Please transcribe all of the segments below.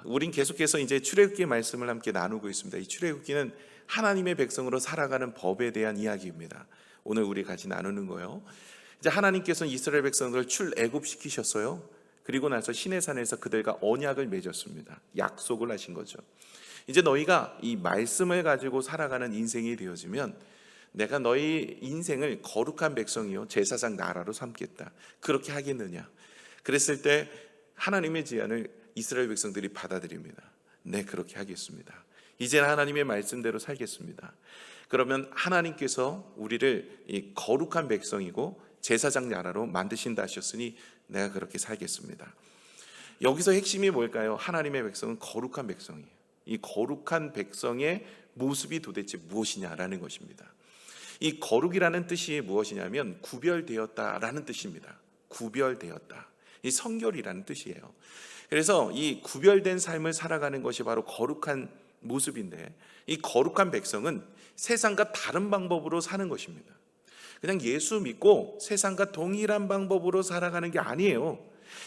우린 계속해서 이제 출애굽기 말씀을 함께 나누고 있습니다. 이 출애굽기는 하나님의 백성으로 살아가는 법에 대한 이야기입니다. 오늘 우리 같이 나누는 거예요. 이제 하나님께서는 이스라엘 백성들을 출애굽시키셨어요. 그리고 나서 시내산에서 그들과 언약을 맺었습니다. 약속을 하신 거죠. 이제 너희가 이 말씀을 가지고 살아가는 인생이 되어지면 내가 너희 인생을 거룩한 백성이요 제사장 나라로 삼겠다. 그렇게 하겠느냐? 그랬을 때 하나님의 제안을 이스라엘 백성들이 받아들입니다. 네, 그렇게 하겠습니다. 이제는 하나님의 말씀대로 살겠습니다. 그러면 하나님께서 우리를 이 거룩한 백성이고 제사장 나라로 만드신다 하셨으니 내가 그렇게 살겠습니다. 여기서 핵심이 뭘까요? 하나님의 백성은 거룩한 백성이에요. 이 거룩한 백성의 모습이 도대체 무엇이냐라는 것입니다. 이 거룩이라는 뜻이 무엇이냐면 구별되었다라는 뜻입니다. 구별되었다. 이 성결이라는 뜻이에요. 그래서 이 구별된 삶을 살아가는 것이 바로 거룩한 모습인데, 이 거룩한 백성은 세상과 다른 방법으로 사는 것입니다. 그냥 예수 믿고 세상과 동일한 방법으로 살아가는 게 아니에요.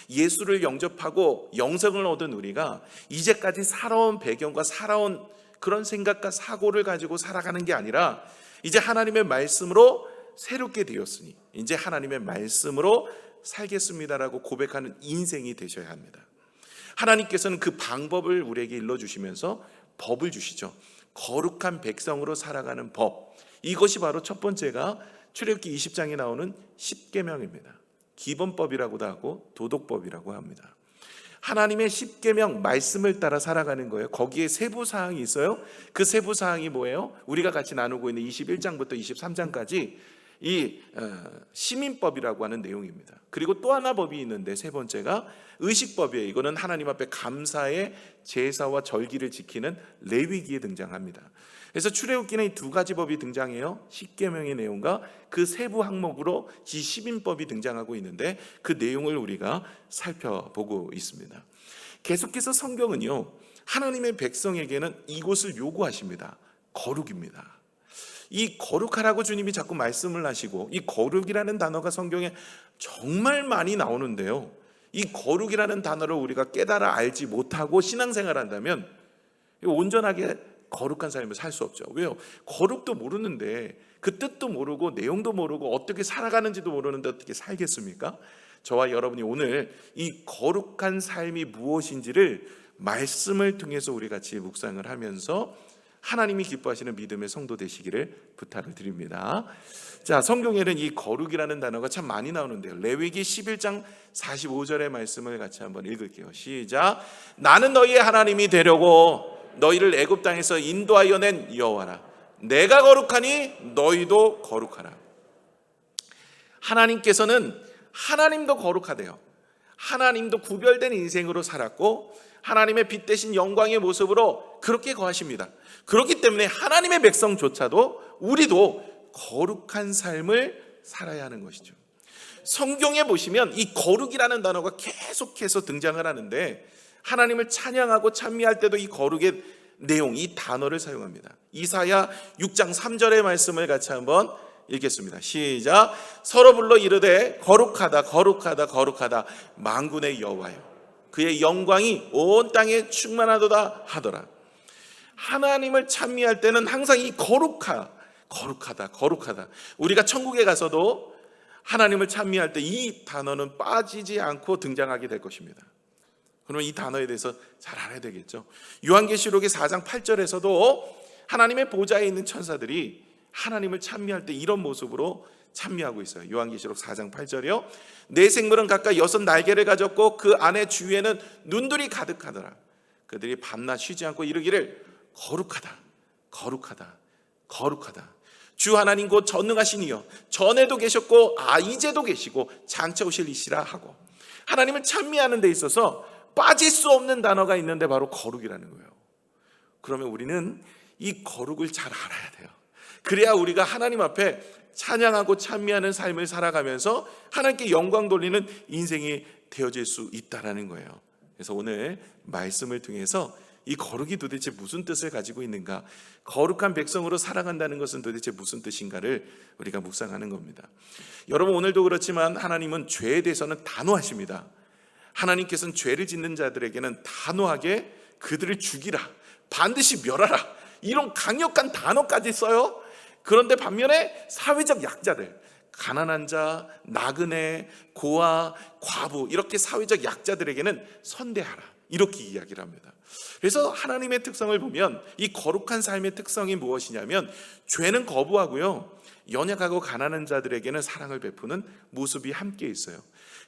예수를 영접하고 영생을 얻은 우리가 이제까지 살아온 배경과 살아온 그런 생각과 사고를 가지고 살아가는 게 아니라 이제 하나님의 말씀으로 새롭게 되었으니 이제 하나님의 말씀으로 살겠습니다라고 고백하는 인생이 되셔야 합니다. 하나님께서는 그 방법을 우리에게 일러주시면서 법을 주시죠. 거룩한 백성으로 살아가는 법. 이것이 바로 첫 번째가 출애굽기 20장에 나오는 십계명입니다. 기본법이라고도 하고 도덕법이라고 합니다. 하나님의 십계명 말씀을 따라 살아가는 거예요. 거기에 세부 사항이 있어요. 그 세부 사항이 뭐예요? 우리가 같이 나누고 있는 21장부터 23장까지 이 시민법이라고 하는 내용입니다. 그리고 또 하나 법이 있는데 세 번째가 의식법이에요. 이거는 하나님 앞에 감사의 제사와 절기를 지키는 레위기에 등장합니다. 그래서 출애굽기는 이 두 가지 법이 등장해요. 십계명의 내용과 그 세부 항목으로 이 시민법이 등장하고 있는데 그 내용을 우리가 살펴보고 있습니다. 계속해서 성경은요, 하나님의 백성에게는 이곳을 요구하십니다. 거룩입니다. 이 거룩하라고 주님이 자꾸 말씀을 하시고, 이 거룩이라는 단어가 성경에 정말 많이 나오는데요, 이 거룩이라는 단어를 우리가 깨달아 알지 못하고 신앙생활 한다면 온전하게 거룩한 삶을 살 수 없죠. 왜요? 거룩도 모르는데, 그 뜻도 모르고 내용도 모르고 어떻게 살아가는지도 모르는데 어떻게 살겠습니까? 저와 여러분이 오늘 이 거룩한 삶이 무엇인지를 말씀을 통해서 우리 같이 묵상을 하면서 하나님이 기뻐하시는 믿음의 성도 되시기를 부탁을 드립니다. 자, 성경에는 이 거룩이라는 단어가 참 많이 나오는데요. 레위기 11장 45절의 말씀을 같이 한번 읽을게요. 시작. 나는 너희의 하나님이 되려고 너희를 애굽 땅에서 인도하여 낸 여호와라. 내가 거룩하니 너희도 거룩하라. 하나님께서는 하나님도 거룩하대요. 하나님도 구별된 인생으로 살았고 하나님의 빛 대신 영광의 모습으로 그렇게 거하십니다. 그렇기 때문에 하나님의 백성조차도 우리도 거룩한 삶을 살아야 하는 것이죠. 성경에 보시면 이 거룩이라는 단어가 계속해서 등장을 하는데 하나님을 찬양하고 찬미할 때도 이 거룩의 내용, 이 단어를 사용합니다. 이사야 6장 3절의 말씀을 같이 한번 읽겠습니다. 시작. 서로 불러 이르되 거룩하다 거룩하다 거룩하다 만군의 여호와여 그의 영광이 온 땅에 충만하도다 하더라. 하나님을 찬미할 때는 항상 이 거룩하다 거룩하다. 우리가 천국에 가서도 하나님을 찬미할 때 이 단어는 빠지지 않고 등장하게 될 것입니다. 그러면 이 단어에 대해서 잘 알아야 되겠죠. 요한계시록의 4장 8절에서도 하나님의 보좌에 있는 천사들이 하나님을 찬미할 때 이런 모습으로 찬미하고 있어요. 요한계시록 4장 8절이요. 내 생물은 각각 6 날개를 가졌고 그 안에 주위에는 눈들이 가득하더라. 그들이 밤낮 쉬지 않고 이르기를 거룩하다 거룩하다 거룩하다 주 하나님 곧 전능하신 이여 전에도 계셨고 이제도 계시고 장차 오실 이시라 하고, 하나님을 찬미하는 데 있어서 빠질 수 없는 단어가 있는데 바로 거룩이라는 거예요. 그러면 우리는 이 거룩을 잘 알아야 돼요. 그래야 우리가 하나님 앞에 찬양하고 찬미하는 삶을 살아가면서 하나님께 영광 돌리는 인생이 되어질 수 있다는 거예요. 그래서 오늘 말씀을 통해서 이 거룩이 도대체 무슨 뜻을 가지고 있는가, 거룩한 백성으로 살아간다는 것은 도대체 무슨 뜻인가를 우리가 묵상하는 겁니다. 여러분, 오늘도 그렇지만 하나님은 죄에 대해서는 단호하십니다. 하나님께서는 죄를 짓는 자들에게는 단호하게 그들을 죽이라, 반드시 멸하라, 이런 강력한 단어까지 써요. 그런데 반면에 사회적 약자들, 가난한 자, 나그네, 고아, 과부, 이렇게 사회적 약자들에게는 선대하라, 이렇게 이야기를 합니다. 그래서 하나님의 특성을 보면 이 거룩한 삶의 특성이 무엇이냐면 죄는 거부하고요, 연약하고 가난한 자들에게는 사랑을 베푸는 모습이 함께 있어요.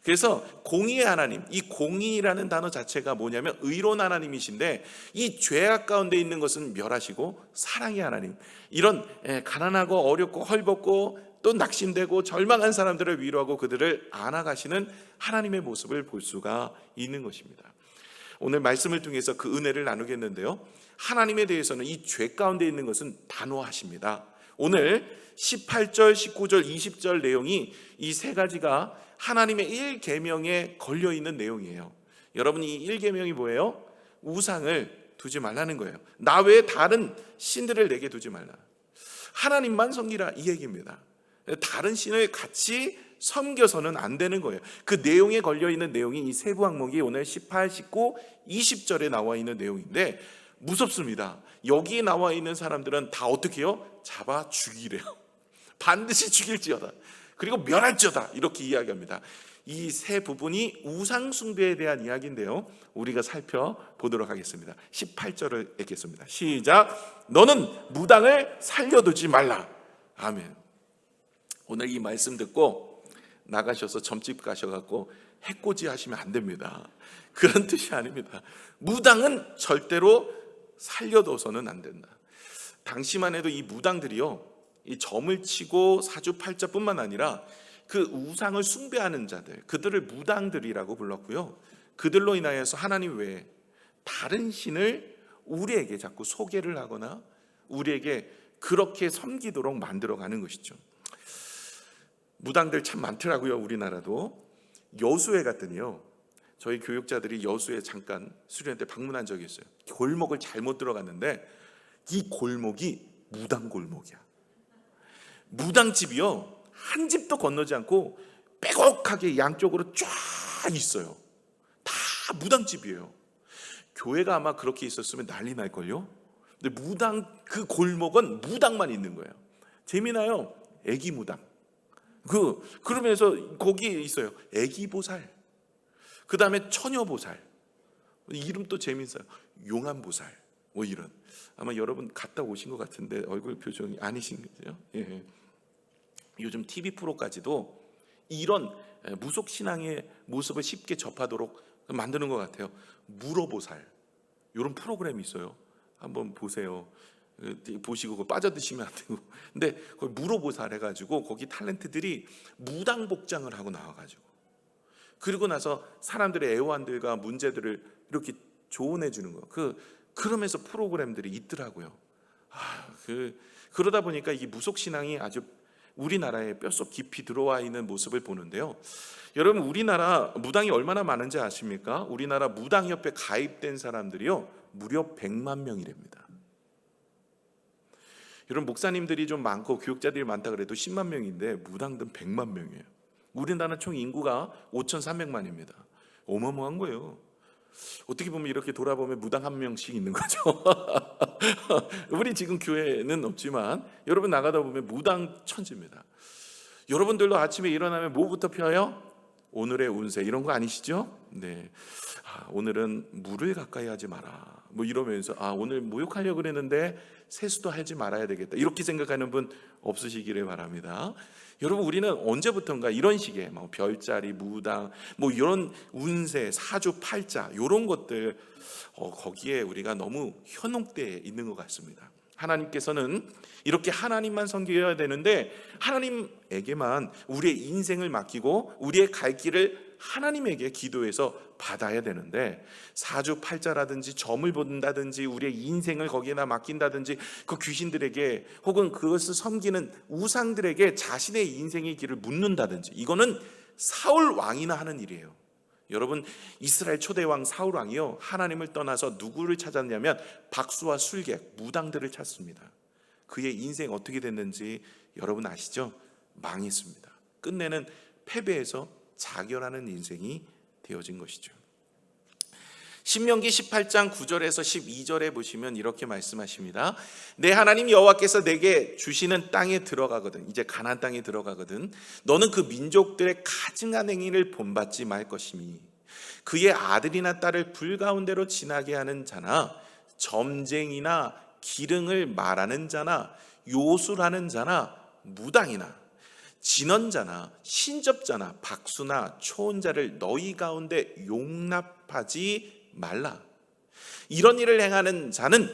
그래서 공의의 하나님, 이 공의라는 단어 자체가 뭐냐면 의로운 하나님이신데, 이 죄악 가운데 있는 것은 멸하시고 사랑의 하나님, 이런 가난하고 어렵고 헐벗고 또 낙심되고 절망한 사람들을 위로하고 그들을 안아가시는 하나님의 모습을 볼 수가 있는 것입니다. 오늘 말씀을 통해서 그 은혜를 나누겠는데요, 하나님에 대해서는 이 죄 가운데 있는 것은 단호하십니다. 오늘 18절, 19절, 20절 내용이 이 세 가지가 하나님의 1계명에 걸려있는 내용이에요. 여러분, 이 1계명이 뭐예요? 우상을 두지 말라는 거예요. 나 외에 다른 신들을 내게 두지 말라, 하나님만 섬기라, 이 얘기입니다. 다른 신을 같이 섬겨서는 안 되는 거예요. 그 내용에 걸려있는 내용이 이 세부 항목이 오늘 18, 19, 20절에 나와 있는 내용인데 무섭습니다. 여기에 나와 있는 사람들은 다 어떻게 해요? 잡아 죽이래요. 반드시 죽일지어다, 그리고 멸할지어다, 이렇게 이야기합니다. 이 세 부분이 우상 숭배에 대한 이야기인데요, 우리가 살펴보도록 하겠습니다. 18절을 읽겠습니다. 시작. 너는 무당을 살려두지 말라. 아멘. 오늘 이 말씀 듣고 나가셔서 점집 가셔갖고 해코지 하시면 안 됩니다. 그런 뜻이 아닙니다. 무당은 절대로 살려둬서는 안 된다. 당시만 해도 이 무당들이요, 이 점을 치고 사주팔자뿐만 아니라 그 우상을 숭배하는 자들, 그들을 무당들이라고 불렀고요, 그들로 인하여서 하나님 외에 다른 신을 우리에게 자꾸 소개를 하거나 우리에게 그렇게 섬기도록 만들어가는 것이죠. 무당들 참 많더라고요. 우리나라도. 여수에 갔더니요, 저희 교육자들이 여수에 잠깐 수련회 때 방문한 적이 있어요. 골목을 잘못 들어갔는데 이 골목이 무당 골목이야. 무당집이요, 한 집도 건너지 않고 빼곡하게 양쪽으로 쫙 있어요. 다 무당집이에요. 교회가 아마 그렇게 있었으면 난리 날걸요. 근데 무당, 그 골목은 무당만 있는 거예요. 재미나요? 애기 무당. 그러면서 거기에 있어요. 애기 보살, 그 다음에 처녀 보살, 이름도 재밌어요. 용암 보살, 뭐 이런. 아마 여러분 갔다 오신 것 같은데 얼굴 표정이 아니신 거죠? 예. 요즘 TV 프로까지도 이런 무속 신앙의 모습을 쉽게 접하도록 만드는 것 같아요. 물어보살, 이런 프로그램이 있어요. 한번 보세요. 보시고 빠져드시면 안 되고. 근데 거기 물어보살 해가지고 거기 탤런트들이 무당 복장을 하고 나와가지고, 그리고 나서 사람들의 애환들과 문제들을 이렇게 조언해 주는 거. 그러면서 프로그램들이 있더라고요. 그러다 보니까 이 무속 신앙이 아주 우리나라에 뼛속 깊이 들어와 있는 모습을 보는데요. 여러분, 우리나라 무당이 얼마나 많은지 아십니까? 우리나라 무당협회 가입된 사람들이요, 무려 100만 명이랍니다. 여러분, 목사님들이 좀 많고 교육자들이 많다 그래도 10만 명인데 무당들은 100만 명이에요. 우리나라 총 인구가 5,300만입니다. 어마어마한 거예요. 어떻게 보면 이렇게 돌아보면 무당 한 명씩 있는 거죠. 우리 지금 교회는 없지만 여러분 나가다 보면 무당 천지입니다. 여러분들도 아침에 일어나면 뭐부터 펴요? 오늘의 운세, 이런 거 아니시죠? 네. 오늘은 물을 가까이 하지 마라, 뭐 이러면서 오늘 모욕하려고 그랬는데 세수도 하지 말아야 되겠다, 이렇게 생각하는 분 없으시기를 바랍니다. 여러분, 우리는 언제부턴가 이런 식의 별자리, 무당, 뭐 이런 운세, 사주, 팔자, 이런 것들 거기에 우리가 너무 현혹되어 있는 것 같습니다. 하나님께서는 이렇게 하나님만 섬겨야 되는데 하나님에게만 우리의 인생을 맡기고 우리의 갈 길을 하나님에게 기도해서 받아야 되는데, 사주팔자라든지 점을 본다든지 우리의 인생을 거기에나 맡긴다든지 그 귀신들에게 혹은 그것을 섬기는 우상들에게 자신의 인생의 길을 묻는다든지, 이거는 사울 왕이나 하는 일이에요. 여러분, 이스라엘 초대왕 사울 왕이요, 하나님을 떠나서 누구를 찾았냐면 박수와 술객, 무당들을 찾습니다. 그의 인생 어떻게 됐는지 여러분 아시죠? 망했습니다. 끝내는 패배해서 자결하는 인생이 되어진 것이죠. 신명기 18장 9절에서 12절에 보시면 이렇게 말씀하십니다. 내 하나님 여호와께서 내게 주시는 땅에 들어가거든, 이제 가나안 땅에 들어가거든, 너는 그 민족들의 가증한 행위를 본받지 말 것이니 그의 아들이나 딸을 불 가운데로 지나게 하는 자나 점쟁이나 기릉을 말하는 자나 요술하는 자나 무당이나 진언자나 신접자나 박수나 초혼자를 너희 가운데 용납하지 말라. 이런 일을 행하는 자는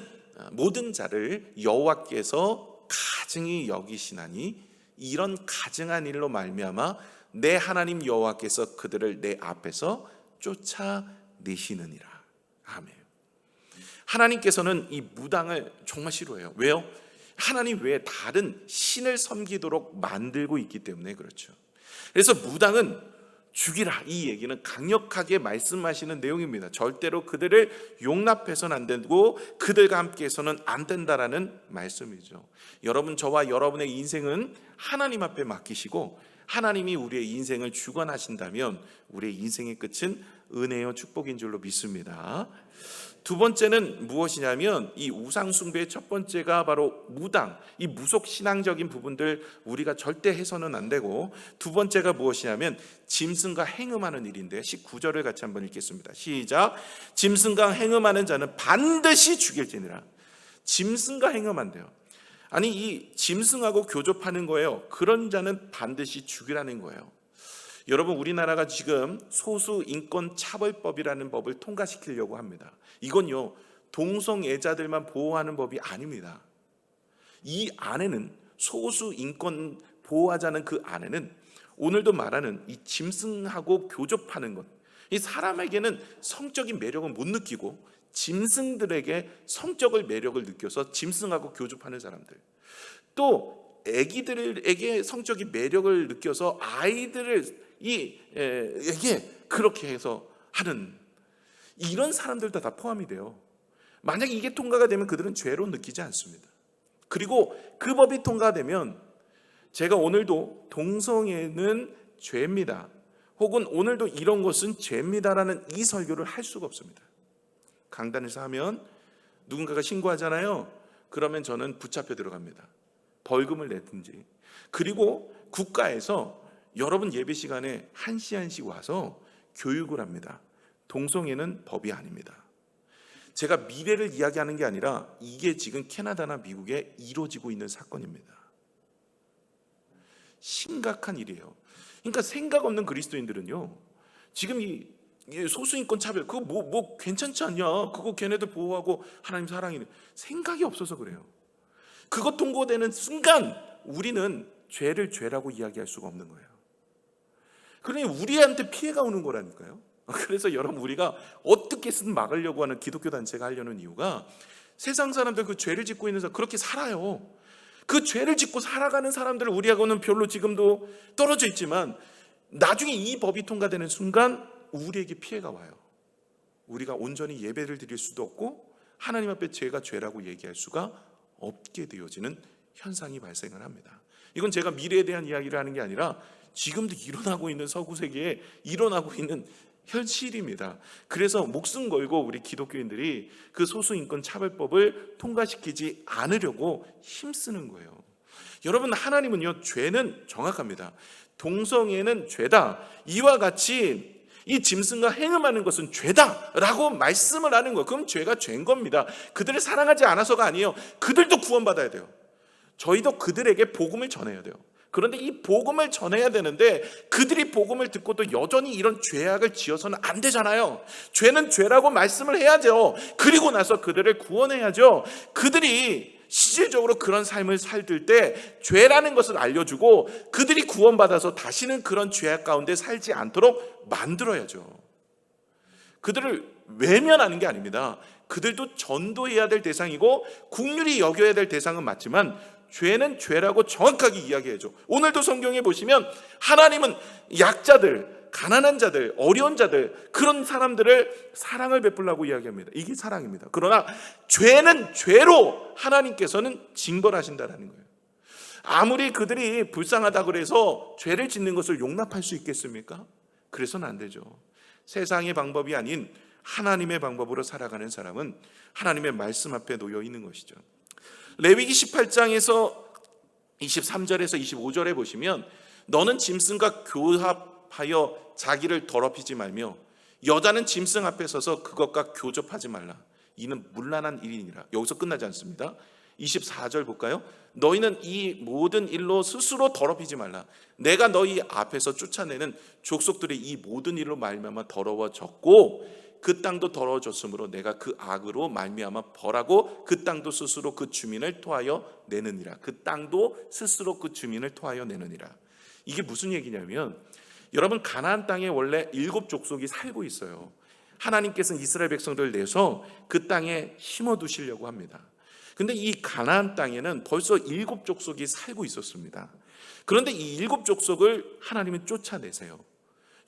모든 자를 여호와께서 가증히 여기시나니 이런 가증한 일로 말미암아 내 하나님 여호와께서 그들을 내 앞에서 쫓아내시느니라. 아멘. 하나님께서는 이 무당을 정말 싫어해요. 왜요? 하나님 외에 다른 신을 섬기도록 만들고 있기 때문에 그렇죠. 그래서 무당은 죽이라, 이 얘기는 강력하게 말씀하시는 내용입니다. 절대로 그들을 용납해서는 안 되고 그들과 함께 해서는 안 된다라는 말씀이죠. 여러분, 저와 여러분의 인생은 하나님 앞에 맡기시고 하나님이 우리의 인생을 주관하신다면 우리의 인생의 끝은 은혜요 축복인 줄로 믿습니다. 두 번째는 무엇이냐면 이 우상 숭배의 첫 번째가 바로 무당, 이 무속 신앙적인 부분들 우리가 절대 해서는 안 되고, 두 번째가 무엇이냐면 짐승과 행음하는 일인데 19절을 같이 한번 읽겠습니다. 시작. 짐승과 행음하는 자는 반드시 죽일지니라. 짐승과 행음한대요. 아니, 이 짐승하고 교접하는 거예요. 그런 자는 반드시 죽이라는 거예요. 여러분, 우리나라가 지금 소수인권차별법이라는 법을 통과시키려고 합니다. 이건요, 동성애자들만 보호하는 법이 아닙니다. 이 안에는, 소수인권 보호하자는 그 안에는 오늘도 말하는 이 짐승하고 교접하는 것, 이 사람에게는 성적인 매력을 못 느끼고 짐승들에게 성적인 매력을 느껴서 짐승하고 교접하는 사람들, 또 아기들에게 성적인 매력을 느껴서 아이들을 에게 그렇게 해서 하는 이런 사람들도 다 포함이 돼요. 만약 이게 통과가 되면 그들은 죄로 느끼지 않습니다. 그리고 그 법이 통과되면 제가 오늘도 동성애는 죄입니다, 혹은 오늘도 이런 것은 죄입니다라는 이 설교를 할 수가 없습니다. 강단에서 하면 누군가가 신고하잖아요. 그러면 저는 붙잡혀 들어갑니다. 벌금을 내든지. 그리고 국가에서 여러분 예배 시간에 한 시간씩 와서 교육을 합니다. 동성애는 법이 아닙니다. 제가 미래를 이야기하는 게 아니라 이게 지금 캐나다나 미국에 이루어지고 있는 사건입니다. 심각한 일이에요. 그러니까 생각 없는 그리스도인들은요, 지금 이 소수인권 차별 그거 뭐 괜찮지 않냐, 그거 걔네들 보호하고 하나님 사랑이네, 생각이 없어서 그래요. 그것 통과되는 순간 우리는 죄를 죄라고 이야기할 수가 없는 거예요. 그러니 우리한테 피해가 오는 거라니까요. 그래서 여러분, 우리가 어떻게든 막으려고 하는 기독교 단체가 하려는 이유가 세상 사람들 그 죄를 짓고 있는 사람 그렇게 살아요. 그 죄를 짓고 살아가는 사람들을 우리하고는 별로 지금도 떨어져 있지만 나중에 이 법이 통과되는 순간 우리에게 피해가 와요. 우리가 온전히 예배를 드릴 수도 없고 하나님 앞에 죄가 죄라고 얘기할 수가 없게 되어지는 현상이 발생을 합니다. 이건 제가 미래에 대한 이야기를 하는 게 아니라 지금도 일어나고 있는 서구 세계에 일어나고 있는 현실입니다. 그래서 목숨 걸고 우리 기독교인들이 그 소수인권 차별법을 통과시키지 않으려고 힘쓰는 거예요. 여러분, 하나님은요, 죄는 정확합니다. 동성애는 죄다, 이와 같이 이 짐승과 행음하는 것은 죄다라고 말씀을 하는 거예요. 그럼 죄가 죄인 겁니다. 그들을 사랑하지 않아서가 아니에요. 그들도 구원받아야 돼요. 저희도 그들에게 복음을 전해야 돼요. 그런데 이 복음을 전해야 되는데 그들이 복음을 듣고도 여전히 이런 죄악을 지어서는 안 되잖아요. 죄는 죄라고 말씀을 해야죠. 그리고 나서 그들을 구원해야죠. 그들이 실질적으로 그런 삶을 살들 때 죄라는 것을 알려주고 그들이 구원받아서 다시는 그런 죄악 가운데 살지 않도록 만들어야죠. 그들을 외면하는 게 아닙니다. 그들도 전도해야 될 대상이고 국률이 여겨야 될 대상은 맞지만 죄는 죄라고 정확하게 이야기해줘. 오늘도 성경에 보시면 하나님은 약자들, 가난한 자들, 어려운 자들, 그런 사람들을 사랑을 베풀라고 이야기합니다. 이게 사랑입니다. 그러나 죄는 죄로 하나님께서는 징벌하신다는 거예요. 아무리 그들이 불쌍하다 그래서 죄를 짓는 것을 용납할 수 있겠습니까? 그래서는 안 되죠. 세상의 방법이 아닌 하나님의 방법으로 살아가는 사람은 하나님의 말씀 앞에 놓여 있는 것이죠. 레위기 18장에서 23절에서 25절에 보시면 너는 짐승과 교합하여 자기를 더럽히지 말며 여자는 짐승 앞에 서서 그것과 교접하지 말라. 이는 문란한 일이니라. 여기서 끝나지 않습니다. 24절 볼까요? 너희는 이 모든 일로 스스로 더럽히지 말라. 내가 너희 앞에서 쫓아내는 족속들이 이 모든 일로 말미암아 더러워졌고 그 땅도 더러워졌으므로 내가 그 악으로 말미암아 벌하고 그 땅도 스스로 그 주민을 토하여 내느니라. 그 땅도 스스로 그 주민을 토하여 내느니라. 이게 무슨 얘기냐면 여러분, 가나안 땅에 원래 7족속이 살고 있어요. 하나님께서는 이스라엘 백성들을 내서 그 땅에 심어두시려고 합니다. 근데 이 가나안 땅에는 벌써 7족속이 살고 있었습니다. 그런데 이 7족속을 하나님은 쫓아내세요.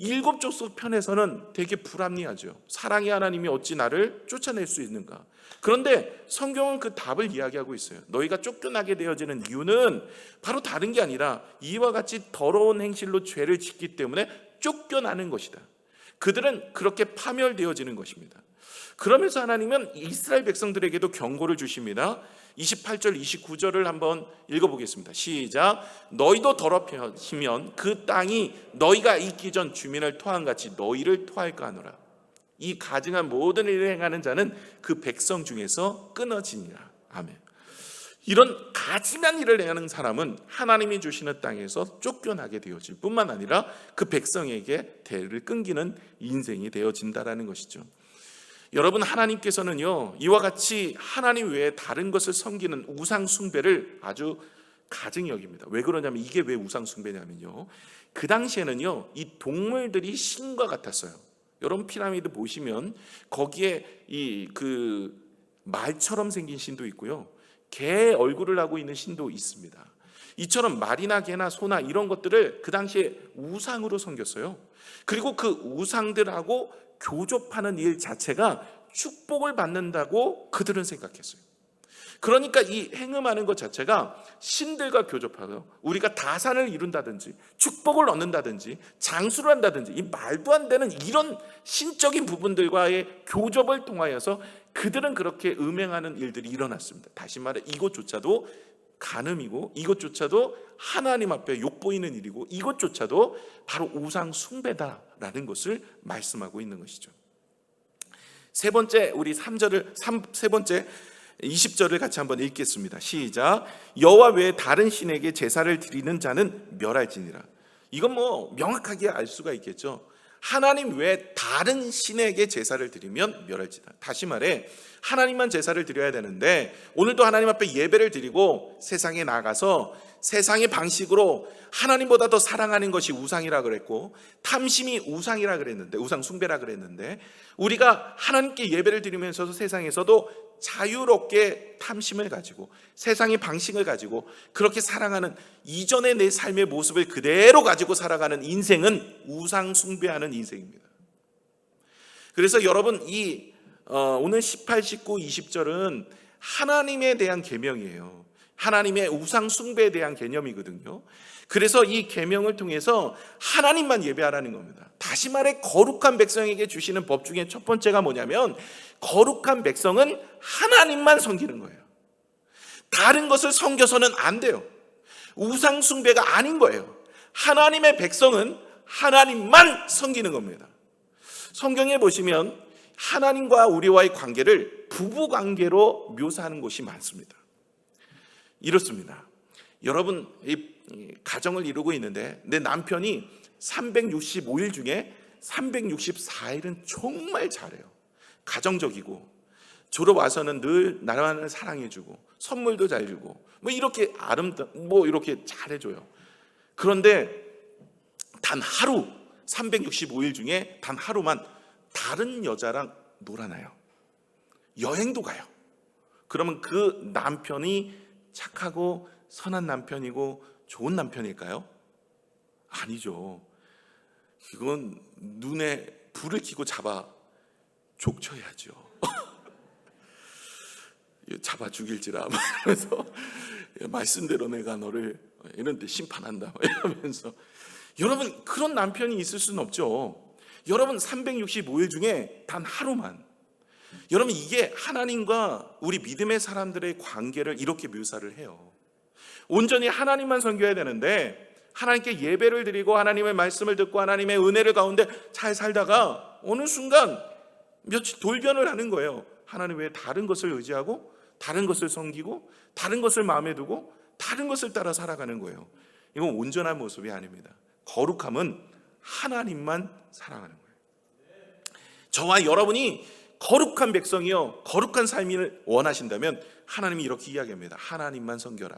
7족속 편에서는 되게 불합리하죠. 사랑의 하나님이 어찌 나를 쫓아낼 수 있는가? 그런데 성경은 그 답을 이야기하고 있어요. 너희가 쫓겨나게 되어지는 이유는 바로 다른 게 아니라 이와 같이 더러운 행실로 죄를 짓기 때문에 쫓겨나는 것이다. 그들은 그렇게 파멸되어지는 것입니다. 그러면서 하나님은 이스라엘 백성들에게도 경고를 주십니다. 28절 29절을 한번 읽어보겠습니다. 시작. 너희도 더럽히면 그 땅이 너희가 있기 전 주민을 토한 같이 너희를 토할까 하노라. 이 가증한 모든 일을 행하는 자는 그 백성 중에서 끊어지니라. 아멘. 이런 가증한 일을 행하는 사람은 하나님이 주시는 땅에서 쫓겨나게 되어질 뿐만 아니라 그 백성에게 대를 끊기는 인생이 되어진다라는 것이죠. 여러분, 하나님께서는요 이와 같이 하나님 외에 다른 것을 섬기는 우상 숭배를 아주 가증히 여깁니다. 왜 그러냐면, 이게 왜 우상 숭배냐면요, 그 당시에는요 이 동물들이 신과 같았어요. 여러분, 피라미드 보시면 거기에 이 그 말처럼 생긴 신도 있고요, 개 얼굴을 하고 있는 신도 있습니다. 이처럼 말이나 개나 소나 이런 것들을 그 당시에 우상으로 섬겼어요. 그리고 그 우상들하고 교접하는 일 자체가 축복을 받는다고 그들은 생각했어요. 그러니까 이 행음하는 것 자체가 신들과 교접하고 우리가 다산을 이룬다든지 축복을 얻는다든지 장수를 한다든지 이 말도 안 되는 이런 신적인 부분들과의 교접을 통하여서 그들은 그렇게 음행하는 일들이 일어났습니다. 다시 말해 이것조차도 간음이고 이것조차도 하나님 앞에 욕보이는 일이고 이것조차도 바로 우상 숭배다라는 것을 말씀하고 있는 것이죠. 세 번째, 우리 세 번째 20절을 같이 한번 읽겠습니다. 시작. 여호와 외에 다른 신에게 제사를 드리는 자는 멸할지니라. 이건 뭐 명확하게 알 수가 있겠죠. 하나님 외에 다른 신에게 제사를 드리면 멸할지다. 다시 말해 하나님만 제사를 드려야 되는데 오늘도 하나님 앞에 예배를 드리고 세상에 나가서 세상의 방식으로 하나님보다 더 사랑하는 것이 우상이라 그랬고 탐심이 우상이라 그랬는데, 우상 숭배라 그랬는데, 우리가 하나님께 예배를 드리면서도 세상에서도 자유롭게 탐심을 가지고 세상의 방식을 가지고 그렇게 살아가는 이전의 내 삶의 모습을 그대로 가지고 살아가는 인생은 우상 숭배하는 인생입니다. 그래서 여러분, 오늘 18, 19, 20절은 하나님에 대한 계명이에요. 하나님의 우상 숭배에 대한 개념이거든요. 그래서 이 계명을 통해서 하나님만 예배하라는 겁니다. 다시 말해 거룩한 백성에게 주시는 법 중에 첫 번째가 뭐냐면, 거룩한 백성은 하나님만 섬기는 거예요. 다른 것을 섬겨서는 안 돼요. 우상 숭배가 아닌 거예요. 하나님의 백성은 하나님만 섬기는 겁니다. 성경에 보시면 하나님과 우리와의 관계를 부부 관계로 묘사하는 곳이 많습니다. 이렇습니다. 여러분, 이 가정을 이루고 있는데 내 남편이 365일 중에 364일은 정말 잘해요. 가정적이고 졸업 와서는 늘 나만을 사랑해주고 선물도 잘 주고 이렇게 이렇게 잘해줘요. 그런데 단 하루, 365일 중에 단 하루만 다른 여자랑 놀아나요. 여행도 가요. 그러면 그 남편이 착하고 선한 남편이고 좋은 남편일까요? 아니죠. 이건 눈에 불을 켜고 잡아 족쳐야죠. 잡아 죽일지라 하면서 말씀대로 내가 너를 이런 데 심판한다 이러면서. 여러분, 그런 남편이 있을 수는 없죠. 여러분 365일 중에 단 하루만, 여러분 이게 하나님과 우리 믿음의 사람들의 관계를 이렇게 묘사를 해요. 온전히 하나님만 섬겨야 되는데 하나님께 예배를 드리고 하나님의 말씀을 듣고 하나님의 은혜를 가운데 잘 살다가 어느 순간 며칠 돌변을 하는 거예요. 하나님 외에 다른 것을 의지하고 다른 것을 섬기고 다른 것을 마음에 두고 다른 것을 따라 살아가는 거예요. 이건 온전한 모습이 아닙니다. 거룩함은 하나님만 사랑하는 거예요. 저와 여러분이 거룩한 백성이요 거룩한 삶을 원하신다면 하나님이 이렇게 이야기합니다. 하나님만 섬겨라.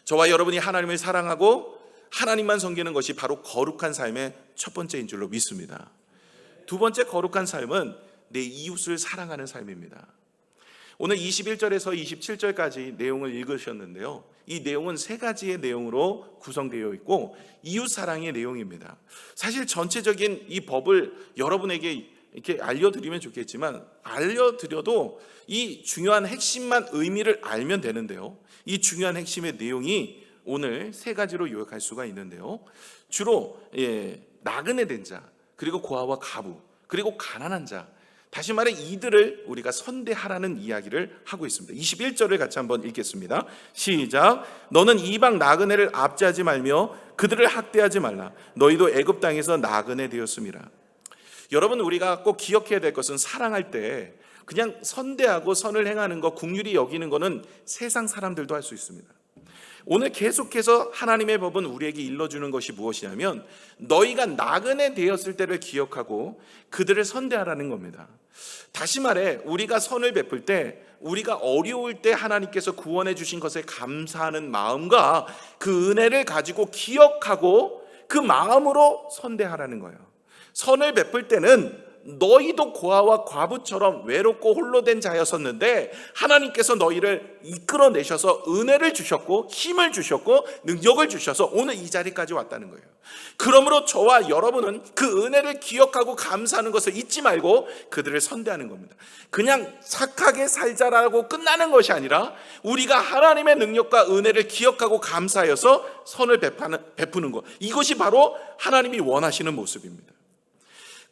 저와 여러분이 하나님을 사랑하고 하나님만 섬기는 것이 바로 거룩한 삶의 첫 번째인 줄로 믿습니다. 두 번째 거룩한 삶은 내 이웃을 사랑하는 삶입니다. 오늘 21절에서 27절까지 내용을 읽으셨는데요, 이 내용은 세 가지의 내용으로 구성되어 있고 이웃 사랑의 내용입니다. 사실 전체적인 이 법을 여러분에게 이렇게 알려드리면 좋겠지만 알려드려도 이 중요한 핵심만 의미를 알면 되는데요, 이 중요한 핵심의 내용이 오늘 세 가지로 요약할 수가 있는데요, 주로 나그네 된 자, 그리고 고아와 가부, 그리고 가난한 자, 다시 말해 이들을 우리가 선대하라는 이야기를 하고 있습니다. 21절을 같이 한번 읽겠습니다. 시작. 너는 이방 나그네를 압제하지 말며 그들을 학대하지 말라. 너희도 애굽 땅에서 나그네 되었음이라. 여러분, 우리가 꼭 기억해야 될 것은 사랑할 때 그냥 선대하고 선을 행하는 거, 긍휼히 여기는 거는 세상 사람들도 할 수 있습니다. 오늘 계속해서 하나님의 법은 우리에게 일러주는 것이 무엇이냐면 너희가 나그네 되었을 때를 기억하고 그들을 선대하라는 겁니다. 다시 말해 우리가 선을 베풀 때, 우리가 어려울 때 하나님께서 구원해 주신 것에 감사하는 마음과 그 은혜를 가지고 기억하고 그 마음으로 선대하라는 거예요. 선을 베풀 때는 너희도 고아와 과부처럼 외롭고 홀로 된 자였었는데 하나님께서 너희를 이끌어내셔서 은혜를 주셨고 힘을 주셨고 능력을 주셔서 오늘 이 자리까지 왔다는 거예요. 그러므로 저와 여러분은 그 은혜를 기억하고 감사하는 것을 잊지 말고 그들을 선대하는 겁니다. 그냥 착하게 살자라고 끝나는 것이 아니라 우리가 하나님의 능력과 은혜를 기억하고 감사하여서 선을 베푸는 것, 이것이 바로 하나님이 원하시는 모습입니다.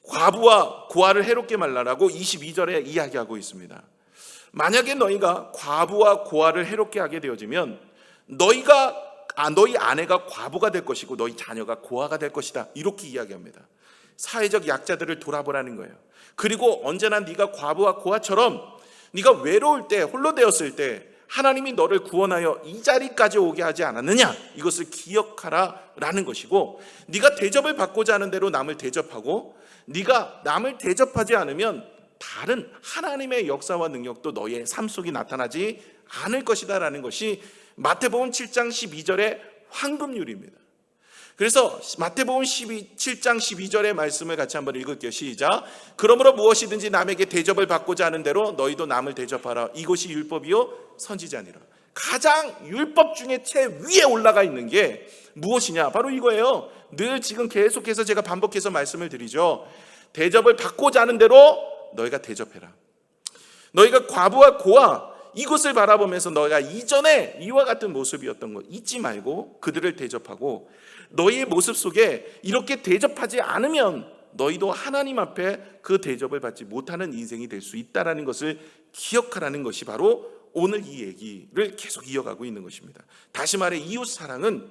과부와 고아를 해롭게 말라라고 22절에 이야기하고 있습니다. 만약에 너희가 과부와 고아를 해롭게 하게 되어지면 너희 아내가 과부가 될 것이고 너희 자녀가 고아가 될 것이다, 이렇게 이야기합니다. 사회적 약자들을 돌아보라는 거예요. 그리고 언제나 네가 과부와 고아처럼 네가 외로울 때, 홀로 되었을 때 하나님이 너를 구원하여 이 자리까지 오게 하지 않았느냐, 이것을 기억하라라는 것이고, 네가 대접을 받고자 하는 대로 남을 대접하고 네가 남을 대접하지 않으면 다른 하나님의 역사와 능력도 너의 삶 속에 나타나지 않을 것이다 라는 것이 마태복음 7장 12절의 황금률입니다. 그래서 마태복음 7장 12절의 말씀을 같이 한번 읽을게요. 시작. 그러므로 무엇이든지 남에게 대접을 받고자 하는 대로 너희도 남을 대접하라. 이것이 율법이요 선지자니라. 가장 율법 중에 최위에 올라가 있는 게 무엇이냐, 바로 이거예요. 늘 지금 계속해서 제가 반복해서 말씀을 드리죠. 대접을 받고자 하는 대로 너희가 대접해라. 너희가 과부와 고아 이것을 바라보면서 너희가 이전에 이와 같은 모습이었던 것 잊지 말고 그들을 대접하고, 너희의 모습 속에 이렇게 대접하지 않으면 너희도 하나님 앞에 그 대접을 받지 못하는 인생이 될 수 있다는 것을 기억하라는 것이 바로 오늘 이 얘기를 계속 이어가고 있는 것입니다. 다시 말해 이웃 사랑은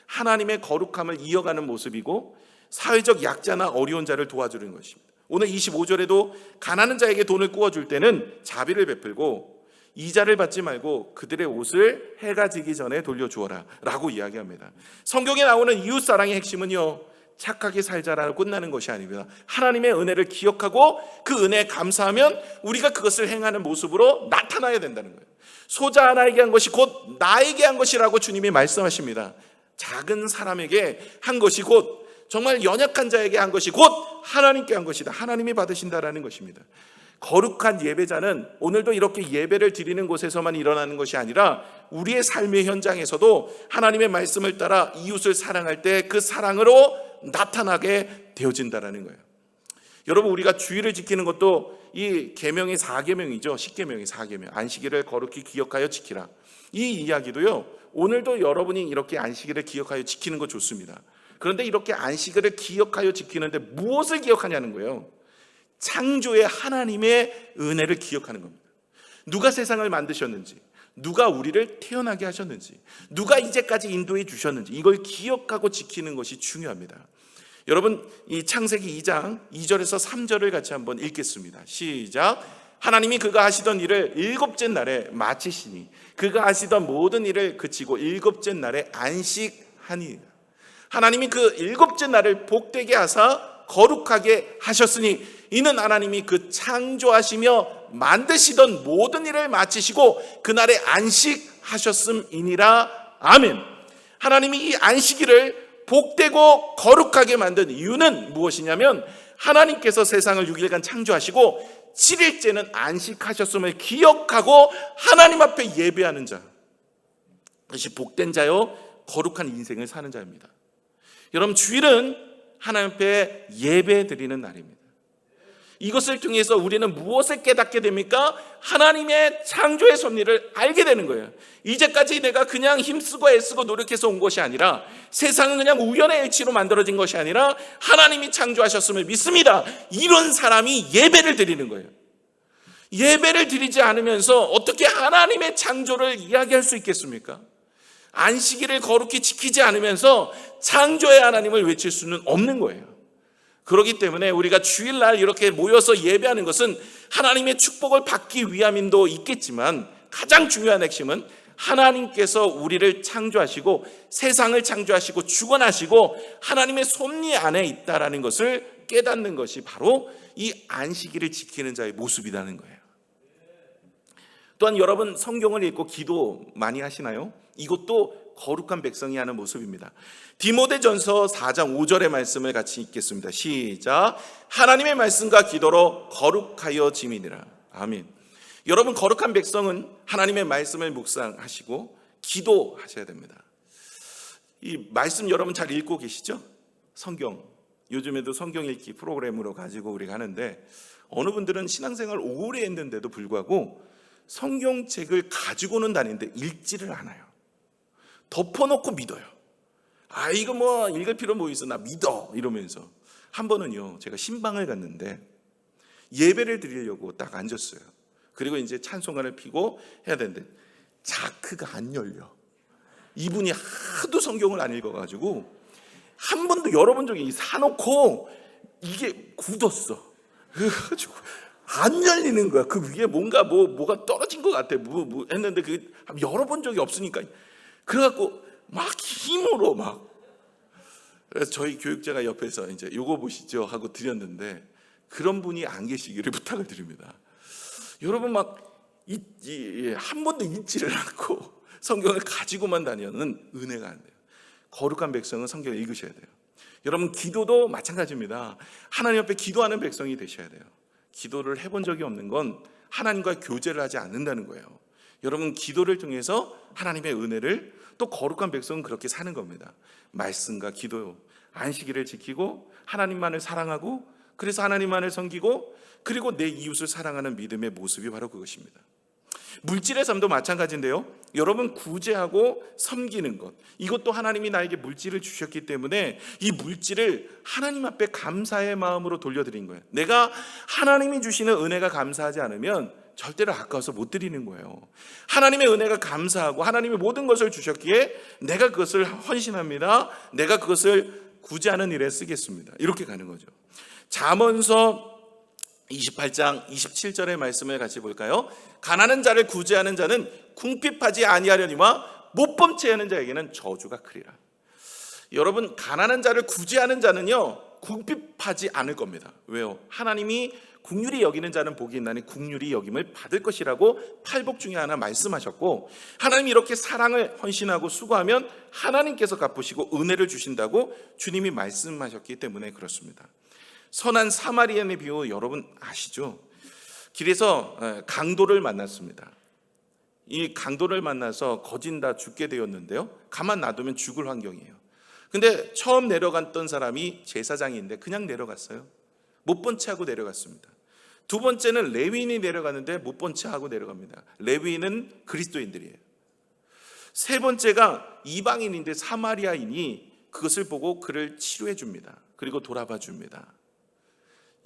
하나님의 거룩함을 이어가는 모습이고 사회적 약자나 어려운 자를 도와주는 것입니다. 오늘 25절에도 가난한 자에게 돈을 구워줄 때는 자비를 베풀고 이자를 받지 말고 그들의 옷을 해가 지기 전에 돌려주어라 라고 이야기합니다. 성경에 나오는 이웃사랑의 핵심은요, 착하게 살자라고 끝나는 것이 아닙니다. 하나님의 은혜를 기억하고 그 은혜에 감사하면 우리가 그것을 행하는 모습으로 나타나야 된다는 거예요. 소자 하나에게 한 것이 곧 나에게 한 것이라고 주님이 말씀하십니다. 작은 사람에게 한 것이 곧, 정말 연약한 자에게 한 것이 곧 하나님께 한 것이다. 하나님이 받으신다라는 것입니다. 거룩한 예배자는 오늘도 이렇게 예배를 드리는 곳에서만 일어나는 것이 아니라 우리의 삶의 현장에서도 하나님의 말씀을 따라 이웃을 사랑할 때 그 사랑으로 나타나게 되어진다라는 거예요. 여러분, 우리가 주의를 지키는 것도 이 계명의 4계명이죠. 10계명의 4계명. 안식일을 거룩히 기억하여 지키라. 이 이야기도요, 오늘도 여러분이 이렇게 안식일을 기억하여 지키는 거 좋습니다. 그런데 이렇게 안식일을 기억하여 지키는데 무엇을 기억하냐는 거예요. 창조의 하나님의 은혜를 기억하는 겁니다. 누가 세상을 만드셨는지, 누가 우리를 태어나게 하셨는지, 누가 이제까지 인도해 주셨는지, 이걸 기억하고 지키는 것이 중요합니다. 여러분, 이 창세기 2장 2절에서 3절을 같이 한번 읽겠습니다. 시작. 하나님이 그가 하시던 일을 일곱째 날에 마치시니 그가 하시던 모든 일을 그치고 일곱째 날에 안식하니, 하나님이 그 일곱째 날을 복되게 하사 거룩하게 하셨으니 이는 하나님이 그 창조하시며 만드시던 모든 일을 마치시고 그날에 안식하셨음이니라. 아멘. 하나님이 이 안식일을 복되고 거룩하게 만든 이유는 무엇이냐면, 하나님께서 세상을 6일간 창조하시고 7일째는 안식하셨음을 기억하고 하나님 앞에 예배하는 자, 그것이 복된 자요 거룩한 인생을 사는 자입니다. 여러분, 주일은 하나님 앞에 예배 드리는 날입니다. 이것을 통해서 우리는 무엇을 깨닫게 됩니까? 하나님의 창조의 섭리를 알게 되는 거예요. 이제까지 내가 그냥 힘쓰고 애쓰고 노력해서 온 것이 아니라, 세상은 그냥 우연의 일치로 만들어진 것이 아니라 하나님이 창조하셨음을 믿습니다. 이런 사람이 예배를 드리는 거예요. 예배를 드리지 않으면서 어떻게 하나님의 창조를 이야기할 수 있겠습니까? 안식일을 거룩히 지키지 않으면서 창조의 하나님을 외칠 수는 없는 거예요. 그렇기 때문에 우리가 주일날 이렇게 모여서 예배하는 것은 하나님의 축복을 받기 위함도 있겠지만, 가장 중요한 핵심은 하나님께서 우리를 창조하시고 세상을 창조하시고 주관하시고 하나님의 섭리 안에 있다라는 것을 깨닫는 것이 바로 이 안식일을 지키는 자의 모습이라는 거예요. 또한 여러분, 성경을 읽고 기도 많이 하시나요? 이것도 거룩한 백성이 하는 모습입니다. 디모데전서 4장 5절의 말씀을 같이 읽겠습니다. 시작. 하나님의 말씀과 기도로 거룩하여 지미니라. 아멘. 여러분, 거룩한 백성은 하나님의 말씀을 묵상하시고 기도하셔야 됩니다. 이 말씀 여러분 잘 읽고 계시죠? 성경, 요즘에도 성경 읽기 프로그램으로 가지고 우리가 하는데, 어느 분들은 신앙생활 오래 했는데도 불구하고 성경책을 가지고는 다니는데 읽지를 않아요. 덮어놓고 믿어요. 아, 이거 뭐 읽을 필요 뭐 있어, 나 믿어, 이러면서. 한 번은요, 제가 신방을 갔는데 예배를 드리려고 딱 앉았어요. 그리고 이제 찬송가를 피고 해야 되는데 자크가 안 열려. 이분이 하도 성경을 안 읽어가지고 한 번도 열어본 적이, 사놓고 이게 굳었어. 그래가지고 안 열리는 거야. 그 위에 뭐가 떨어진 것 같아. 했는데 그게 열어본 적이 없으니까. 그래갖고 막 힘으로 막. 그래서 저희 교육자가 옆에서 이제 요거 보시죠 하고 드렸는데, 그런 분이 안 계시기를 부탁을 드립니다. 여러분, 막 한 번도 읽지를 않고 성경을 가지고만 다니는 은혜가 안 돼요. 거룩한 백성은 성경을 읽으셔야 돼요. 여러분, 기도도 마찬가지입니다. 하나님 앞에 기도하는 백성이 되셔야 돼요. 기도를 해본 적이 없는 건 하나님과 교제를 하지 않는다는 거예요. 여러분, 기도를 통해서 하나님의 은혜를, 또 거룩한 백성은 그렇게 사는 겁니다. 말씀과 기도, 안식일을 지키고 하나님만을 사랑하고, 그래서 하나님만을 섬기고, 그리고 내 이웃을 사랑하는 믿음의 모습이 바로 그것입니다. 물질의 삶도 마찬가지인데요. 여러분, 구제하고 섬기는 것, 이것도 하나님이 나에게 물질을 주셨기 때문에 이 물질을 하나님 앞에 감사의 마음으로 돌려드린 거예요. 내가 하나님이 주시는 은혜가 감사하지 않으면 절대로 아까워서 못 드리는 거예요. 하나님의 은혜가 감사하고 하나님이 모든 것을 주셨기에 내가 그것을 헌신합니다. 내가 그것을 구제하는 일에 쓰겠습니다. 이렇게 가는 거죠. 잠언서 28장 27절의 말씀을 같이 볼까요? 가난한 자를 구제하는 자는 궁핍하지 아니하려니와 못범죄하는 자에게는 저주가 크리라. 여러분, 가난한 자를 구제하는 자는요, 궁핍하지 않을 겁니다. 왜요? 하나님이 긍휼히 여기는 자는 복이 있나니 긍휼히 여김을 받을 것이라고 팔복 중에 하나 말씀하셨고, 하나님이 이렇게 사랑을 헌신하고 수고하면 하나님께서 갚으시고 은혜를 주신다고 주님이 말씀하셨기 때문에 그렇습니다. 선한 사마리아인의 비유 여러분 아시죠? 길에서 강도를 만났습니다. 이 강도를 만나서 거진다 죽게 되었는데요, 가만 놔두면 죽을 환경이에요. 근데 처음 내려갔던 사람이 제사장인데 그냥 내려갔어요. 못 본 채 하고 내려갔습니다. 두 번째는 레위인이 내려가는데 못 본 채 하고 내려갑니다. 레위인은 그리스도인들이에요. 세 번째가 이방인인데 사마리아인이 그것을 보고 그를 치료해 줍니다. 그리고 돌아봐 줍니다.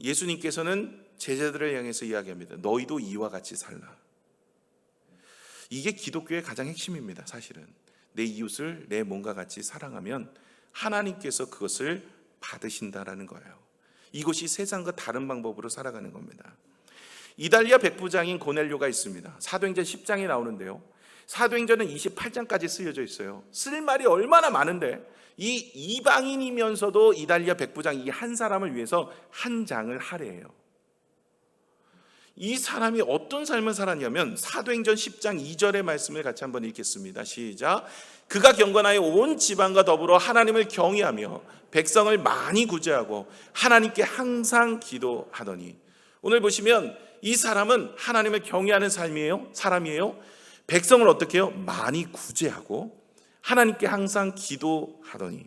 예수님께서는 제자들을 향해서 이야기합니다. 너희도 이와 같이 살라. 이게 기독교의 가장 핵심입니다. 사실은 내 이웃을 내 몸과 같이 사랑하면 하나님께서 그것을 받으신다라는 거예요. 이것이 세상과 다른 방법으로 살아가는 겁니다. 이달리아 백부장인 고넬료가 있습니다. 사도행전 10장에 나오는데요, 사도행전은 28장까지 쓰여져 있어요. 쓸 말이 얼마나 많은데 이 이방인이면서도 이달리아 백부장 이 한 사람을 위해서 한 장을 할애해요. 이 사람이 어떤 삶을 살았냐면 사도행전 10장 2절의 말씀을 같이 한번 읽겠습니다. 시작. 그가 경건하여 온 지방과 더불어 하나님을 경외하며 백성을 많이 구제하고 하나님께 항상 기도하더니. 오늘 보시면 이 사람은 하나님을 경외하는 사람이에요. 백성을 어떻게 해요? 많이 구제하고 하나님께 항상 기도하더니.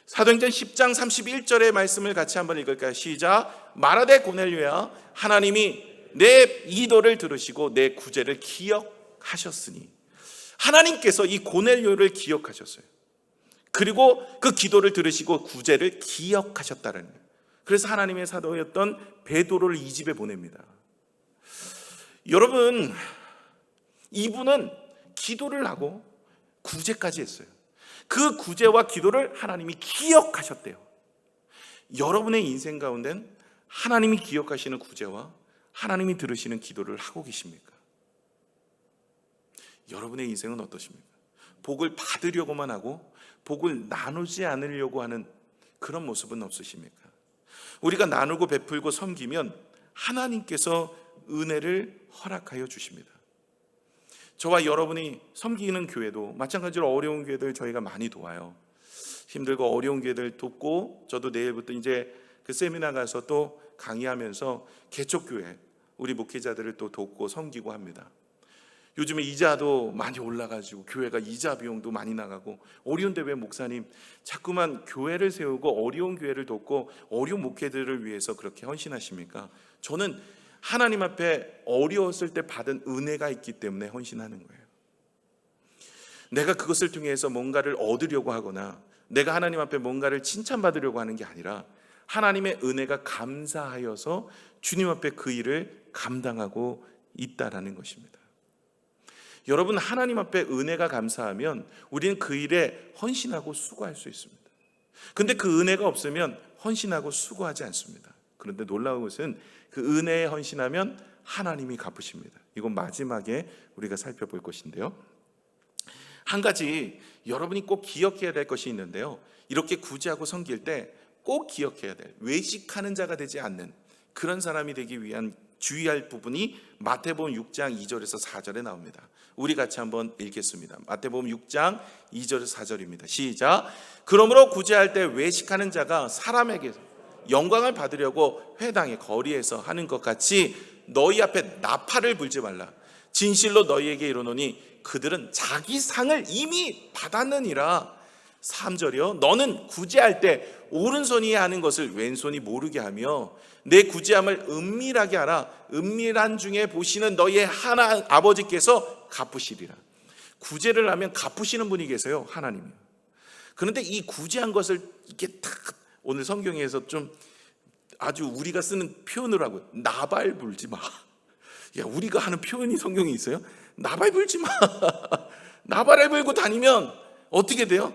사도행전 10장 31절의 말씀을 같이 한번 읽을까요? 시작. 말하되 고넬료야, 하나님이 내 기도를 들으시고 내 구제를 기억하셨으니. 하나님께서 이 고넬료를 기억하셨어요. 그리고 그 기도를 들으시고 구제를 기억하셨다는 거예요. 그래서 하나님의 사도였던 베드로를 이 집에 보냅니다. 여러분, 이분은 기도를 하고 구제까지 했어요. 그 구제와 기도를 하나님이 기억하셨대요. 여러분의 인생 가운데는 하나님이 기억하시는 구제와 하나님이 들으시는 기도를 하고 계십니까? 여러분의 인생은 어떠십니까? 복을 받으려고만 하고 복을 나누지 않으려고 하는 그런 모습은 없으십니까? 우리가 나누고 베풀고 섬기면 하나님께서 은혜를 허락하여 주십니다. 저와 여러분이 섬기는 교회도 마찬가지로 어려운 교회들 저희가 많이 도와요. 힘들고 어려운 교회들 돕고, 저도 내일부터 이제 그 세미나 가서 또 강의하면서 개척교회 우리 목회자들을 또 돕고 섬기고 합니다. 요즘에 이자도 많이 올라가지고 교회가 이자 비용도 많이 나가고, 어려운데 왜 목사님 자꾸만 교회를 세우고 어려운 교회를 돕고 어려운 목회들을 위해서 그렇게 헌신하십니까? 저는 하나님 앞에 어려웠을 때 받은 은혜가 있기 때문에 헌신하는 거예요. 내가 그것을 통해서 뭔가를 얻으려고 하거나 내가 하나님 앞에 뭔가를 칭찬받으려고 하는 게 아니라 하나님의 은혜가 감사하여서 주님 앞에 그 일을 감당하고 있다라는 것입니다. 여러분, 하나님 앞에 은혜가 감사하면 우리는 그 일에 헌신하고 수고할 수 있습니다. 근데 그 은혜가 없으면 헌신하고 수고하지 않습니다. 그런데 놀라운 것은 그 은혜에 헌신하면 하나님이 갚으십니다. 이건 마지막에 우리가 살펴볼 것인데요, 한 가지 여러분이 꼭 기억해야 될 것이 있는데요, 이렇게 구제하고 섬길 때 꼭 기억해야 될, 외식하는 자가 되지 않는 그런 사람이 되기 위한 주의할 부분이 마태복음 6장 2절에서 4절에 나옵니다. 우리 같이 한번 읽겠습니다. 마태복음 6장 2절에서 4절입니다. 시작. 그러므로 구제할 때 외식하는 자가 사람에게서 영광을 받으려고 회당의 거리에서 하는 것 같이 너희 앞에 나팔을 불지 말라. 진실로 너희에게 이르노니 그들은 자기 상을 이미 받았느니라. 3절이요. 너는 구제할 때 오른손이 하는 것을 왼손이 모르게 하며 내 구제함을 은밀하게 하라. 은밀한 중에 보시는 너희의 하나 아버지께서 갚으시리라. 구제를 하면 갚으시는 분이 계세요, 하나님이요. 그런데 이 구제한 것을 이렇게 탁, 오늘 성경에서 좀 아주 우리가 쓰는 표현을 하고, 나발 불지 마. 야, 우리가 하는 표현이 성경에 있어요? 나발 불지 마. 나발을 불고 다니면 어떻게 돼요?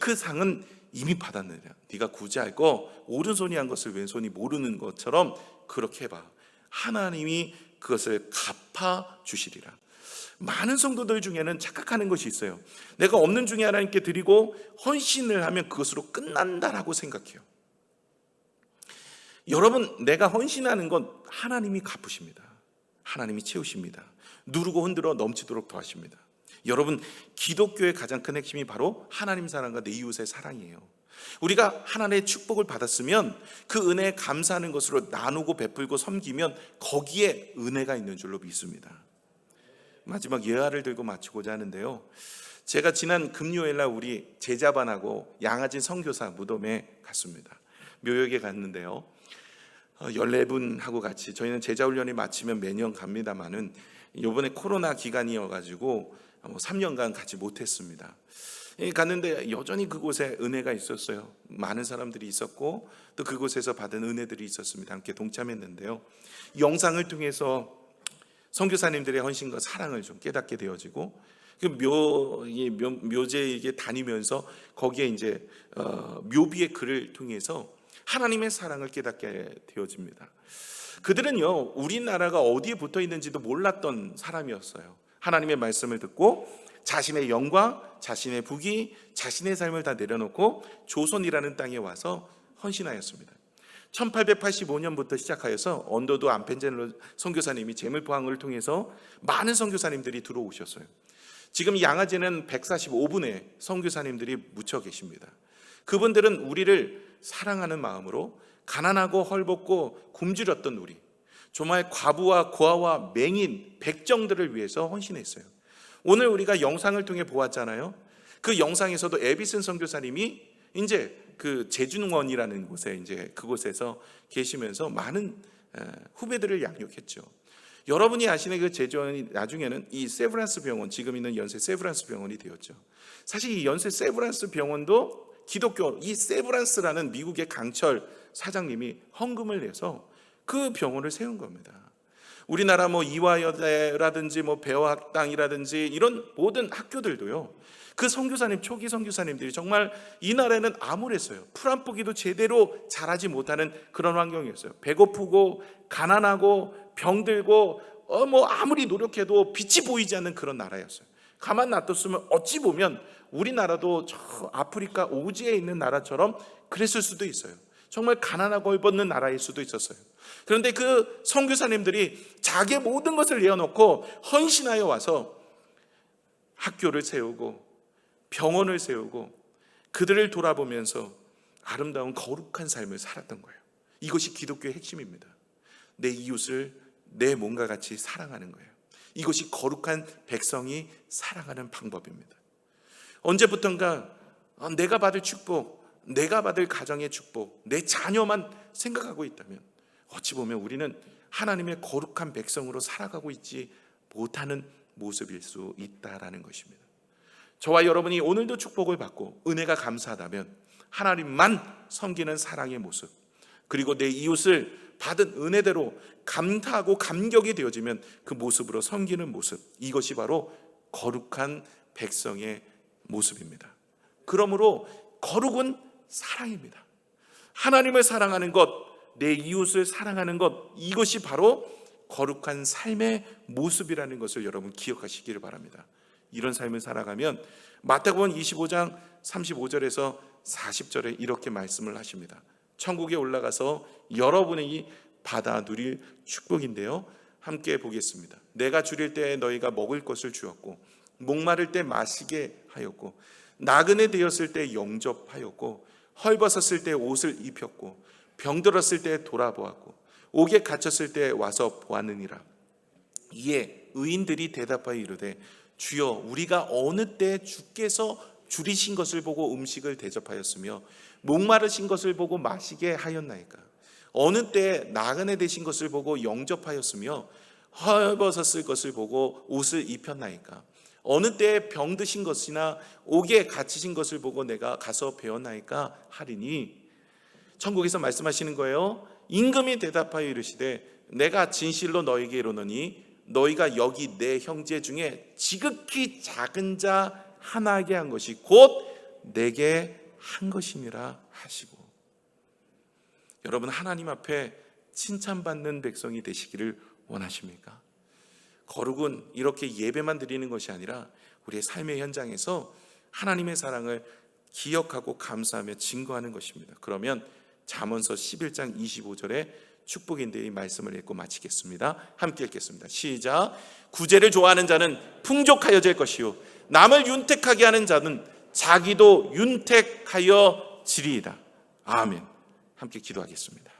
그 상은 이미 받았느냐. 네가 구제할 거 오른손이 한 것을 왼손이 모르는 것처럼 그렇게 해봐. 하나님이 그것을 갚아 주시리라. 많은 성도들 중에는 착각하는 것이 있어요. 내가 없는 중에 하나님께 드리고 헌신을 하면 그것으로 끝난다라고 생각해요. 여러분, 내가 헌신하는 건 하나님이 갚으십니다. 하나님이 채우십니다. 누르고 흔들어 넘치도록 더하십니다. 여러분, 기독교의 가장 큰 핵심이 바로 하나님 사랑과 내 이웃의 사랑이에요. 우리가 하나님의 축복을 받았으면 그 은혜에 감사하는 것으로 나누고 베풀고 섬기면 거기에 은혜가 있는 줄로 믿습니다. 마지막 예화를 들고 마치고자 하는데요, 제가 지난 금요일날 우리 제자반하고 양아진 선교사 무덤에 갔습니다. 묘역에 갔는데요, 14분하고 같이, 저희는 제자훈련이 마치면 매년 갑니다만은 이번에 코로나 기간이어가지고 3년간 가지 못했습니다. 갔는데 여전히 그곳에 은혜가 있었어요. 많은 사람들이 있었고 또 그곳에서 받은 은혜들이 있었습니다. 함께 동참했는데요. 영상을 통해서 선교사님들의 헌신과 사랑을 좀 깨닫게 되어지고 그 묘제에 다니면서 거기에 이제 묘비의 글을 통해서 하나님의 사랑을 깨닫게 되어집니다. 그들은요, 우리나라가 어디에 붙어 있는지도 몰랐던 사람이었어요. 하나님의 말씀을 듣고 자신의 영광, 자신의 부귀, 자신의 삶을 다 내려놓고 조선이라는 땅에 와서 헌신하였습니다. 1885년부터 시작하여서 언더도 안펜젤로 선교사님이 재물포항을 통해서 많은 선교사님들이 들어오셨어요. 지금 양아지는 145분의 선교사님들이 묻혀 계십니다. 그분들은 우리를 사랑하는 마음으로 가난하고 헐벗고 굶주렸던 우리, 정말 과부와 고아와 맹인, 백정들을 위해서 헌신했어요. 오늘 우리가 영상을 통해 보았잖아요. 그 영상에서도 에비슨 선교사님이 이제 그 제주원이라는 곳에 이제 그곳에서 계시면서 많은 후배들을 양육했죠. 여러분이 아시는 그 제주원이 나중에는 이 세브란스 병원, 지금 있는 연세 세브란스 병원이 되었죠. 사실 이 연세 세브란스 병원도 기독교, 이 세브란스라는 미국의 강철 사장님이 헌금을 내서 그 병원을 세운 겁니다. 우리나라 뭐 이화여대라든지 뭐 배화학당이라든지 이런 모든 학교들도요, 그 선교사님, 초기 선교사님들이 정말 이 나라에는 암울했어요. 풀 안 뿌기도 제대로 자라지 못하는 그런 환경이었어요. 배고프고 가난하고 병들고 뭐 아무리 노력해도 빛이 보이지 않는 그런 나라였어요. 가만 놔뒀으면 어찌 보면 우리나라도 저 아프리카 오지에 있는 나라처럼 그랬을 수도 있어요. 정말 가난하고 헐벗는 나라일 수도 있었어요. 그런데 그 선교사님들이 자기의 모든 것을 내어놓고 헌신하여 와서 학교를 세우고 병원을 세우고 그들을 돌아보면서 아름다운 거룩한 삶을 살았던 거예요. 이것이 기독교의 핵심입니다. 내 이웃을 내 몸과 같이 사랑하는 거예요. 이것이 거룩한 백성이 살아가는 방법입니다. 언제부턴가 내가 받을 축복, 내가 받을 가정의 축복, 내 자녀만 생각하고 있다면 어찌 보면 우리는 하나님의 거룩한 백성으로 살아가고 있지 못하는 모습일 수 있다라는 것입니다. 저와 여러분이 오늘도 축복을 받고 은혜가 감사하다면 하나님만 섬기는 사랑의 모습, 그리고 내 이웃을 받은 은혜대로 감사하고 감격이 되어지면 그 모습으로 섬기는 모습, 이것이 바로 거룩한 백성의 모습입니다. 그러므로 거룩은 사랑입니다. 하나님을 사랑하는 것, 내 이웃을 사랑하는 것, 이것이 바로 거룩한 삶의 모습이라는 것을 여러분 기억하시기를 바랍니다. 이런 삶을 살아가면 마태복음 25장 35절에서 40절에 이렇게 말씀을 하십니다. 천국에 올라가서 여러분이 받아 누릴 축복인데요, 함께 보겠습니다. 내가 줄일 때 너희가 먹을 것을 주었고 목마를 때 마시게 하였고 나그네 되었을 때 영접하였고 헐벗었을 때 옷을 입혔고 병들었을 때 돌아보았고 옥에 갇혔을 때 와서 보았느니라. 이에 의인들이 대답하여 이르되 주여, 우리가 어느 때 주께서 줄이신 것을 보고 음식을 대접하였으며 목마르신 것을 보고 마시게 하였나이까? 어느 때 나그네 되신 것을 보고 영접하였으며 헐벗었을 것을 보고 옷을 입혔나이까? 어느 때 병드신 것이나 옥에 갇히신 것을 보고 내가 가서 배웠나이까 하리니, 천국에서 말씀하시는 거예요. 임금이 대답하여 이르시되 내가 진실로 너희에게 이르노니 너희가 여기 내 형제 중에 지극히 작은 자 하나에게 한 것이 곧 내게 한 것이니라 하시고. 여러분, 하나님 앞에 칭찬받는 백성이 되시기를 원하십니까? 거룩은 이렇게 예배만 드리는 것이 아니라 우리의 삶의 현장에서 하나님의 사랑을 기억하고 감사하며 증거하는 것입니다. 그러면 잠언서 11장 25절에 축복인데 이 말씀을 읽고 마치겠습니다. 함께 읽겠습니다. 시작. 구제를 좋아하는 자는 풍족하여질 것이요 남을 윤택하게 하는 자는 자기도 윤택하여 지리이다. 아멘. 함께 기도하겠습니다.